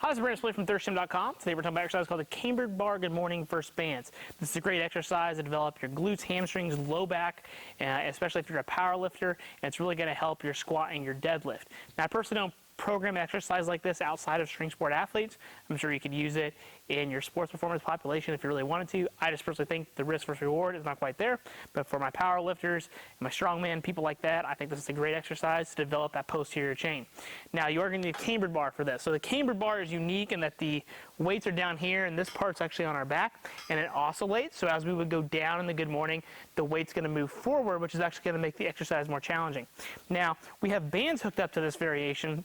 Hi, this is Brandon from ThirstGym.com. Today we're talking about exercise called the Cambered bar good morning first bands. This is a great exercise to develop your glutes, hamstrings, low back, especially if you're a power lifter, and it's really going to help your squat and your deadlift. Now, I personally don't program exercise like this outside of string sport athletes. I'm sure you could use it in your sports performance population if you really wanted to. I just personally think the risk versus reward is not quite there, but for my power lifters and my strongman, people like that, I think this is a great exercise to develop that posterior chain. Now, you are going to need a cambered bar for this. So the cambered bar is unique in that the weights are down here and this part's actually on our back and it oscillates. So as we would go down in the good morning, the weight's going to move forward, which is actually going to make the exercise more challenging. Now, we have bands hooked up to this variation,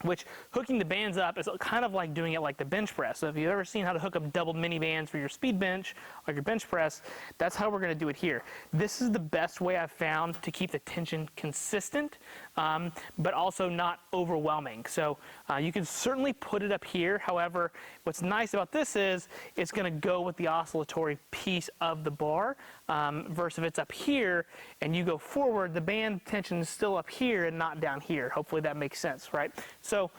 which hooking the bands up is kind of like doing it like the bench press. So if you've ever seen how to hook up double mini bands for your speed bench or your bench press, that's how we're going to do it here. This is the best way I've found to keep the tension consistent, but also not overwhelming. So you can certainly put it up here. However, what's nice about this is it's going to go with the oscillatory piece of the bar, versus if it's up here and you go forward, the band tension is still up here and not down here. Hopefully that makes sense, right? So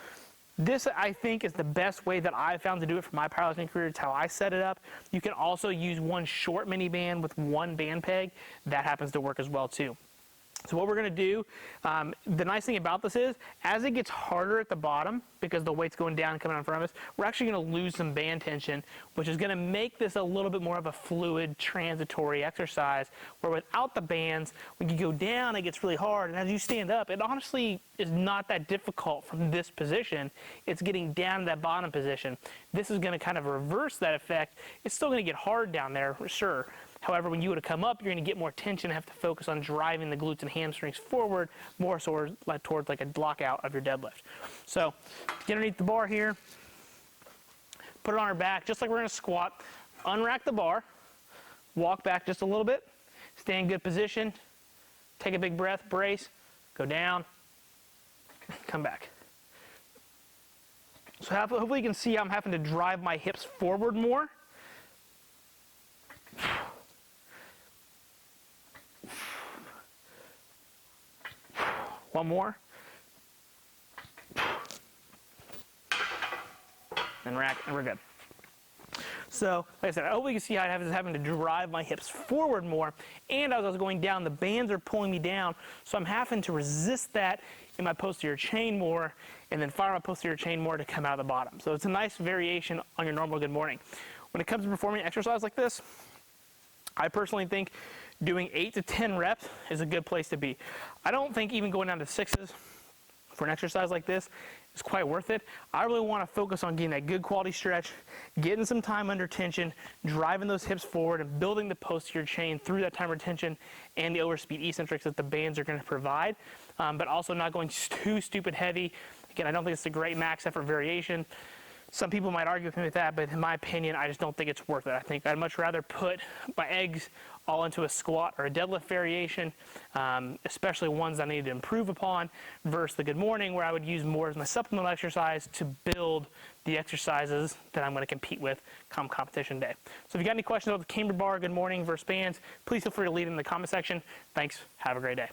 this, I think, is the best way that I've found to do it for my powerlifting career. It's how I set it up. You can also use one short mini band with one band peg. That happens to work as well too. So what we're going to do, the nice thing about this is, as it gets harder at the bottom, because the weight's going down and coming out in front of us, we're actually going to lose some band tension, which is going to make this a little bit more of a fluid, transitory exercise, where without the bands, when you go down, it gets really hard, and as you stand up, it honestly is not that difficult from this position. It's getting down to that bottom position. This is going to kind of reverse that effect. It's still going to get hard down there, for sure. However, when you would have come up, you're going to get more tension and have to focus on driving the glutes and hamstrings forward, more so towards like a lockout of your deadlift. So, get underneath the bar here, put it on our back, just like we're going to squat. Unrack the bar, walk back just a little bit, stay in good position, take a big breath, brace, go down, come back. So hopefully you can see I'm having to drive my hips forward more. One more. And rack, and we're good. So, like I said, I hope you can see how I was having to drive my hips forward more, and as I was going down, the bands are pulling me down, so I'm having to resist that in my posterior chain more, and then fire my posterior chain more to come out of the bottom. So it's a nice variation on your normal good morning. When it comes to performing exercise like this, I personally think doing 8 to 10 reps is a good place to be. I don't think even going down to 6s for an exercise like this is quite worth it. I really want to focus on getting that good quality stretch, getting some time under tension, driving those hips forward, and building the posterior chain through that time retention and the overspeed eccentrics that the bands are going to provide, but also not going too stupid heavy. Again, I don't think it's a great max effort variation. Some people might argue with me with that, but in my opinion, I just don't think it's worth it. I think I'd much rather put my eggs all into a squat or a deadlift variation, especially ones I need to improve upon, versus the good morning, where I would use more as my supplemental exercise to build the exercises that I'm going to compete with come competition day. So if you got any questions about the cambered bar, good morning versus bands, please feel free to leave them in the comment section. Thanks. Have a great day.